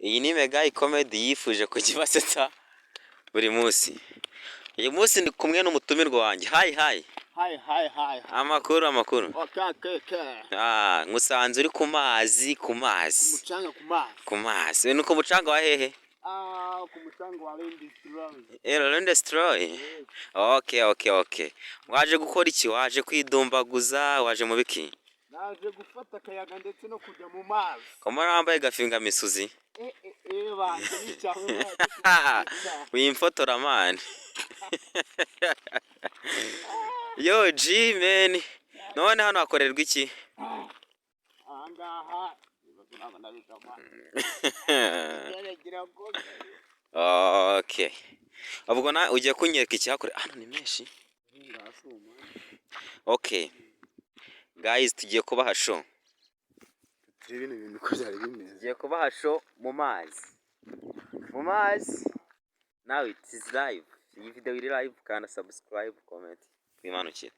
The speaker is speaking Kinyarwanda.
Iyi ni Mega Comedy yifuje kujya ibasetsa buri munsi. Uyu munsi ndi kumwe n'umutumirwa wanjye. Hi. Amakuru. Ngusanze uri ku mazi. Umucanga Ku mazi. Ni ku mucanga wa hehe? Ku mucanga wa Lendestroy. Lendestroy? Okay. Waje gukora iki? Waje kwidumbaguza? Waje mu biki? Naje gufata akayaga ndetse no kujya mu mazi. Komara wambaye gafinga misuzi. Banze n'icyawe. Wimfotora man. Yo G-man. None hano hakorerwa iki? Ahangaha Okay. Ubwo na ugiye kunyereka icyakore. Hano ni menshi. Okay. Guys, tugiye kubaha show. Tugiye kubaha show mu mazi. Now it is live. Iyi video iri live, kana subscribe, comment, kwimanukira.